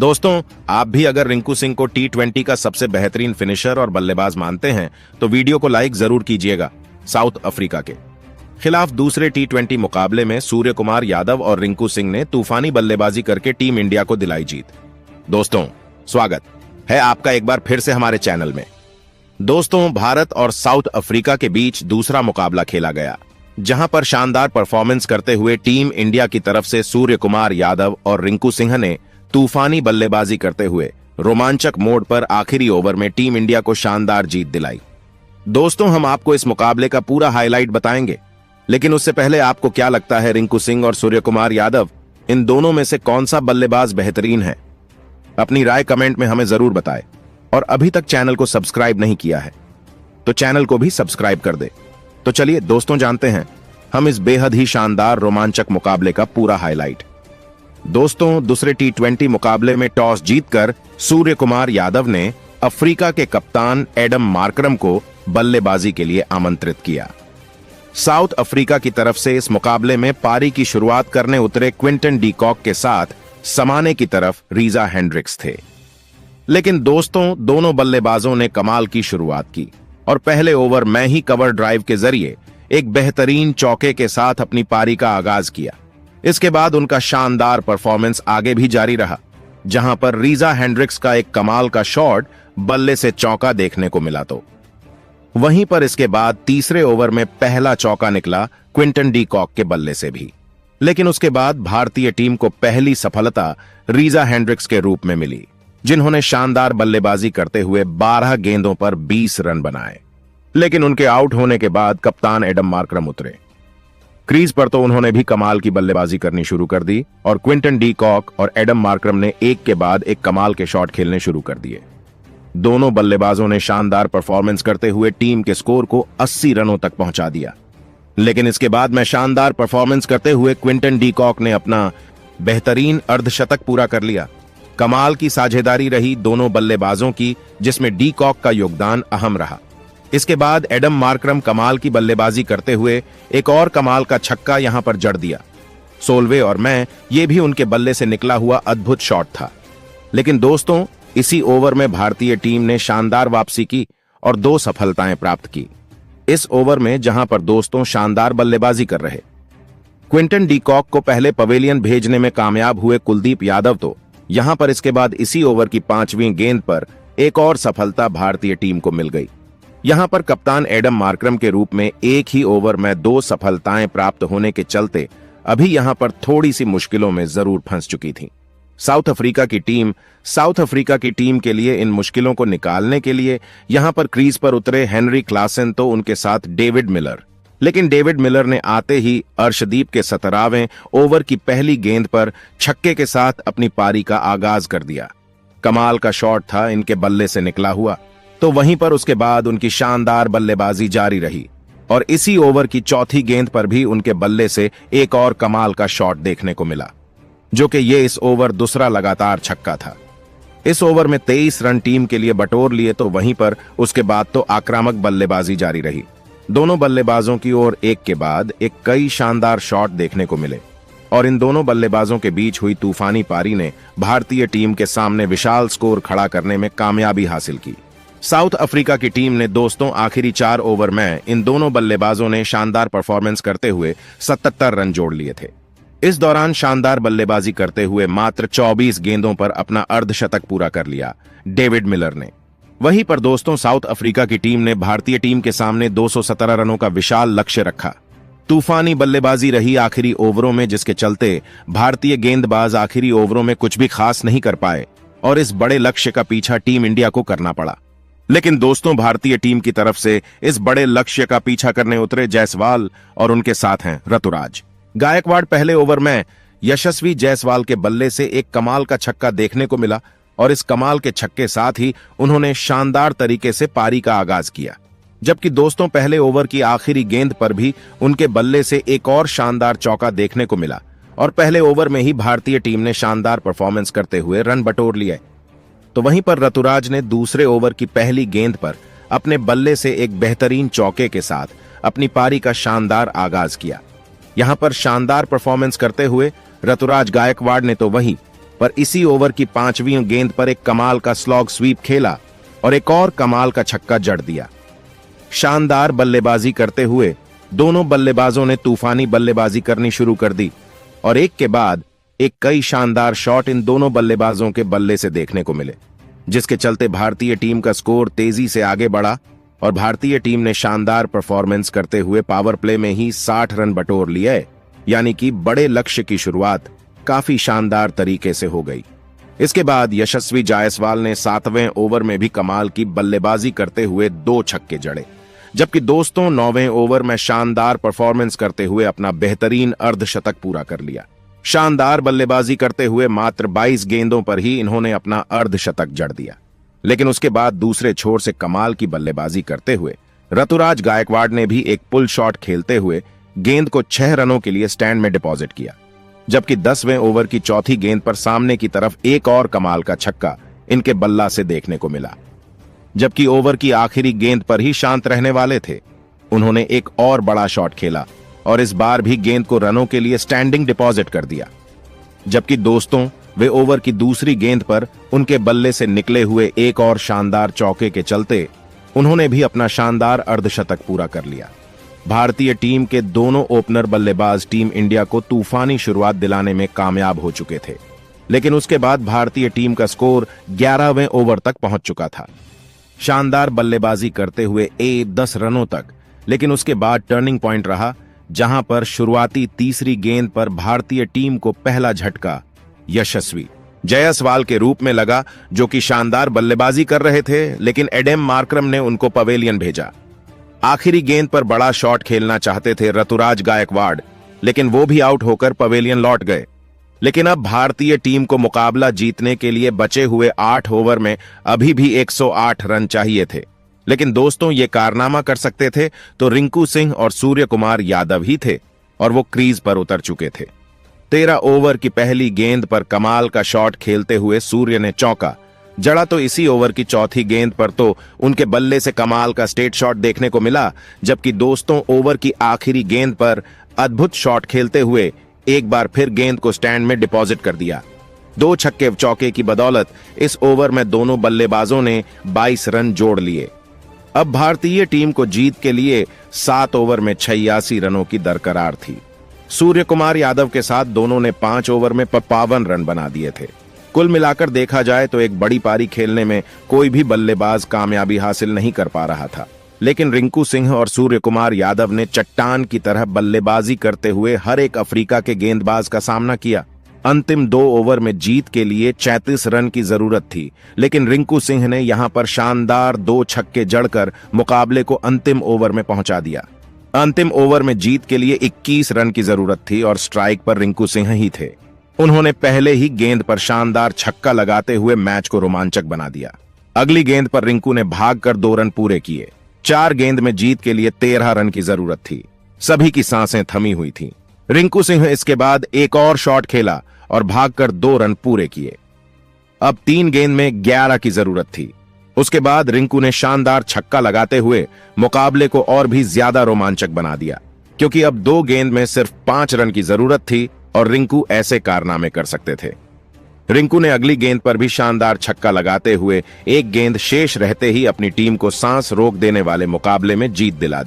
दोस्तों, आप भी अगर रिंकू सिंह को T20 का सबसे बेहतरीन फिनिशर और बल्लेबाज मानते हैं तो वीडियो को लाइक जरूर कीजिएगा। साउथ अफ्रीका के खिलाफ दूसरे T20 मुकाबले में सूर्य कुमार यादव और रिंकू सिंह ने तूफानी बल्लेबाजी करके टीम इंडिया को दिलाई जीत। दोस्तों, स्वागत है आपका एक बार फिर से हमारे चैनल में। दोस्तों, भारत और साउथ अफ्रीका के बीच दूसरा मुकाबला खेला गया, जहां पर शानदार परफॉर्मेंस करते हुए टीम इंडिया की तरफ से सूर्य कुमार यादव और रिंकू सिंह ने तूफानी बल्लेबाजी करते हुए रोमांचक मोड पर आखिरी ओवर में टीम इंडिया को शानदार जीत दिलाई। दोस्तों, हम आपको इस मुकाबले का पूरा हाईलाइट बताएंगे, लेकिन उससे पहले आपको क्या लगता है रिंकू सिंह और सूर्य कुमार यादव, इन दोनों में से कौन सा बल्लेबाज बेहतरीन है? अपनी राय कमेंट में हमें जरूर बताएं। और अभी तक चैनल को सब्सक्राइब नहीं किया है तो चैनल को भी सब्सक्राइब कर दे। तो चलिए दोस्तों, जानते हैं हम इस बेहद ही शानदार रोमांचक मुकाबले का पूरा हाईलाइट। दोस्तों, दूसरे T20 मुकाबले में टॉस जीतकर सूर्य कुमार यादव ने अफ्रीका के कप्तान एडम मार्करम को बल्लेबाजी के लिए आमंत्रित किया। साउथ अफ्रीका की तरफ से इस मुकाबले में पारी की शुरुआत करने उतरे क्विंटन डी कॉक के साथ समाने की तरफ रीजा हेंड्रिक्स थे। लेकिन दोस्तों, दोनों बल्लेबाजों ने कमाल की शुरुआत की और पहले ओवर में ही कवर ड्राइव के जरिए एक बेहतरीन चौके के साथ अपनी पारी का आगाज किया। इसके बाद उनका शानदार परफॉर्मेंस आगे भी जारी रहा, जहां पर रीजा हेंड्रिक्स का एक कमाल का शॉट बल्ले से चौका देखने को मिला। तो वहीं पर इसके बाद तीसरे ओवर में पहला चौका निकला क्विंटन डी कॉक के बल्ले से भी। लेकिन उसके बाद भारतीय टीम को पहली सफलता रीजा हेंड्रिक्स के रूप में मिली, जिन्होंने शानदार बल्लेबाजी करते हुए 12 गेंदों पर 20 रन बनाए। लेकिन उनके आउट होने के बाद कप्तान एडम मार्करम उतरे। क्रीज पर तो उन्होंने भी कमाल की बल्लेबाजी करनी शुरू कर दी और क्विंटन डी कॉक और एडम मार्करम ने एक के बाद एक कमाल के शॉट खेलने शुरू कर दिए। दोनों बल्लेबाजों ने शानदार परफॉर्मेंस करते हुए टीम के स्कोर को 80 रनों तक पहुंचा दिया। लेकिन इसके बाद में शानदार परफॉर्मेंस करते हुए क्विंटन डी कॉक ने अपना बेहतरीन अर्धशतक पूरा कर लिया। कमाल की साझेदारी रही दोनों बल्लेबाजों की, जिसमें डी कॉक का योगदान अहम रहा। इसके बाद एडम मार्करम कमाल की बल्लेबाजी करते हुए एक और कमाल का छक्का यहां पर जड़ दिया। सोलवे और मैं ये भी उनके बल्ले से निकला हुआ अद्भुत शॉट था। लेकिन दोस्तों, इसी ओवर में भारतीय टीम ने शानदार वापसी की और 2 सफलताएं प्राप्त की। इस ओवर में जहां पर दोस्तों शानदार बल्लेबाजी कर रहे क्विंटन डी कॉक को पहले पवेलियन भेजने में कामयाब हुए कुलदीप यादव, तो यहां पर इसके बाद इसी ओवर की 5वीं गेंद पर एक और सफलता भारतीय टीम को मिल गई। यहां पर कप्तान एडम मार्करम के रूप में एक ही ओवर में 2 सफलताएं प्राप्त होने के चलते अभी यहां पर थोड़ी सी मुश्किलों में जरूर फंस चुकी थी साउथ अफ्रीका की टीम के लिए इन मुश्किलों को निकालने के लिए यहां पर क्रीज पर उतरे हेनरी क्लासन, तो उनके साथ डेविड मिलर। लेकिन डेविड मिलर ने आते ही अर्शदीप के 17वें ओवर की पहली गेंद पर छक्के के साथ अपनी पारी का आगाज कर दिया। कमाल का शॉट था इनके बल्ले से निकला हुआ। तो वहीं पर उसके बाद उनकी शानदार बल्लेबाजी जारी रही और इसी ओवर की चौथी गेंद पर भी उनके बल्ले से एक और कमाल का शॉट देखने को मिला, जो कि ये इस ओवर दूसरा लगातार छक्का था। इस ओवर में 23 रन टीम के लिए बटोर लिए। तो वहीं पर उसके बाद तो आक्रामक बल्लेबाजी जारी रही। दोनों बल्लेबाजों की ओर एक के बाद एक कई शानदार शॉट देखने को मिले और इन दोनों बल्लेबाजों के बीच हुई तूफानी पारी ने भारतीय टीम के सामने विशाल स्कोर खड़ा करने में कामयाबी हासिल की। साउथ अफ्रीका की टीम ने दोस्तों आखिरी 4 ओवर में इन दोनों बल्लेबाजों ने शानदार परफॉर्मेंस करते हुए 77 रन जोड़ लिए थे। इस दौरान शानदार बल्लेबाजी करते हुए मात्र 24 गेंदों पर अपना अर्धशतक पूरा कर लिया डेविड मिलर ने। वहीं पर दोस्तों साउथ अफ्रीका की टीम ने भारतीय टीम के सामने 217 रनों का विशाल लक्ष्य रखा। तूफानी बल्लेबाजी रही आखिरी ओवरों में, जिसके चलते भारतीय गेंदबाज आखिरी ओवरों में कुछ भी खास नहीं कर पाए और इस बड़े लक्ष्य का पीछा टीम इंडिया को करना पड़ा। लेकिन दोस्तों, भारतीय टीम की तरफ से इस बड़े लक्ष्य का पीछा करने उतरे जायसवाल और उनके साथ हैं ऋतुराज गायकवाड़। पहले ओवर में यशस्वी जायसवाल के बल्ले से एक कमाल का छक्का देखने को मिला और इस कमाल के छक्के साथ ही उन्होंने शानदार तरीके से पारी का आगाज किया। जबकि दोस्तों पहले ओवर की आखिरी गेंद पर भी उनके बल्ले से एक और शानदार चौका देखने को मिला और पहले ओवर में ही भारतीय टीम ने शानदार परफॉर्मेंस करते हुए रन बटोर लिए। तो वहीं पर ऋतुराज ने दूसरे ओवर की पहली गेंद पर अपने बल्ले से एक बेहतरीन चौके के साथ अपनी पारी का शानदार आगाज किया। यहां पर शानदार परफॉर्मेंस करते हुए ऋतुराज गायकवाड़ ने तो वहीं पर इसी ओवर की 5वीं गेंद पर एक कमाल का स्लॉग स्वीप खेला और एक और कमाल का छक्का जड़ दिया। शानदार बल्लेबाजी करते हुए दोनों बल्लेबाजों ने तूफानी बल्लेबाजी करनी शुरू कर दी और एक के बाद एक कई शानदार शॉट इन दोनों बल्लेबाजों के बल्ले से देखने को मिले, जिसके चलते भारतीय टीम का स्कोर तेजी से आगे बढ़ा और भारतीय टीम ने शानदार परफॉर्मेंस करते हुए पावर प्ले में ही 60 रन बटोर लिए, यानी कि बड़े लक्ष्य की शुरुआत काफी शानदार तरीके से हो गई। इसके बाद यशस्वी जायसवाल ने 7वें ओवर में भी कमाल की बल्लेबाजी करते हुए 2 छक्के जड़े, जबकि दोस्तों 9वें ओवर में शानदार परफॉर्मेंस करते हुए अपना बेहतरीन अर्धशतक पूरा कर लिया। शानदार बल्लेबाजी करते हुए मात्र 22 गेंदों पर ही इन्होंने अपना अर्धशतक जड़ दिया, लेकिन उसके बाद दूसरे छोर से कमाल की बल्लेबाजी करते हुए ऋतुराज गायकवाड़ ने भी एक पुल शॉट खेलते हुए गेंद को 6 रनों के लिए स्टैंड में डिपॉजिट किया, जबकि 10वें ओवर की चौथी गेंद पर सामने की तरफ एक और कमाल का छक्का इनके बल्ला से देखने को मिला। जबकि ओवर की आखिरी गेंद पर ही शांत रहने वाले थे, उन्होंने एक और बड़ा शॉट खेला और इस बार भी गेंद को रनों के लिए स्टैंडिंग डिपॉजिट कर दिया। जबकि दोस्तों वे ओवर की दूसरी गेंद पर उनके बल्ले से निकले हुए एक और शानदार चौके के चलते उन्होंने भी अपना शानदार अर्धशतक पूरा कर लिया। भारतीय टीम के दोनों ओपनर बल्लेबाज टीम इंडिया को तूफानी शुरुआत दिलाने में कामयाब हो चुके थे, लेकिन उसके बाद भारतीय टीम का स्कोर 11वें ओवर तक पहुंच चुका था। शानदार बल्लेबाजी करते हुए 10 रनों तक, लेकिन उसके बाद टर्निंग पॉइंट रहा जहां पर शुरुआती तीसरी गेंद पर भारतीय टीम को पहला झटका यशस्वी जायसवाल के रूप में लगा, जो कि शानदार बल्लेबाजी कर रहे थे, लेकिन एडम मार्करम ने उनको पवेलियन भेजा। आखिरी गेंद पर बड़ा शॉट खेलना चाहते थे ऋतुराज गायकवाड़, लेकिन वो भी आउट होकर पवेलियन लौट गए। लेकिन अब भारतीय टीम को मुकाबला जीतने के लिए बचे हुए 8 ओवर में अभी भी 108 रन चाहिए थे, लेकिन दोस्तों ये कारनामा कर सकते थे तो रिंकू सिंह और सूर्य कुमार यादव ही थे और वो क्रीज पर उतर चुके थे। 13 ओवर की पहली गेंद पर कमाल का शॉट खेलते हुए सूर्य ने चौका जड़ा, तो इसी ओवर की चौथी गेंद पर तो उनके बल्ले से कमाल का स्ट्रेट शॉट देखने को मिला, जबकि दोस्तों ओवर की आखिरी गेंद पर अद्भुत शॉट खेलते हुए एक बार फिर गेंद को स्टैंड में डिपॉजिट कर दिया। 2 छक्के चौके की बदौलत इस ओवर में दोनों बल्लेबाजों ने 22 रन जोड़ लिए। अब भारतीय टीम को जीत के लिए 7 ओवर में 86 रनों की दरकरार थी। सूर्य कुमार यादव के साथ दोनों ने 5 ओवर में 52 रन बना दिए थे। कुल मिलाकर देखा जाए तो एक बड़ी पारी खेलने में कोई भी बल्लेबाज कामयाबी हासिल नहीं कर पा रहा था, लेकिन रिंकू सिंह और सूर्य कुमार यादव ने चट्टान की तरह बल्लेबाजी करते हुए हर एक अफ्रीका के गेंदबाज का सामना किया। अंतिम 2 ओवर में जीत के लिए 34 रन की जरूरत थी, लेकिन रिंकू सिंह ने यहां पर शानदार 2 छक्के जड़कर मुकाबले को अंतिम ओवर में पहुंचा दिया। अंतिम ओवर में जीत के लिए 21 रन की जरूरत थी और स्ट्राइक पर रिंकू सिंह ही थे। उन्होंने पहले ही गेंद पर शानदार छक्का लगाते हुए मैच को रोमांचक बना दिया। अगली गेंद पर रिंकू ने भागकर 2 रन पूरे किए। 4 गेंद में जीत के लिए 13 रन की जरूरत थी। सभी की सांसें थमी हुई थीं। रिंकू सिंह इसके बाद एक और शॉट खेला और भागकर 2 रन पूरे किए। अब 3 गेंद में 11 की जरूरत थी। उसके बाद रिंकू ने शानदार छक्का लगाते हुए मुकाबले को और भी ज्यादा रोमांचक बना दिया, क्योंकि अब 2 गेंद में सिर्फ 5 रन की जरूरत थी और रिंकू ऐसे कारनामे कर सकते थे। रिंकू ने अगली गेंद पर भी शानदार छक्का लगाते हुए एक गेंद शेष रहते ही अपनी टीम को सांस रोक देने वाले मुकाबले में जीत दिला दी।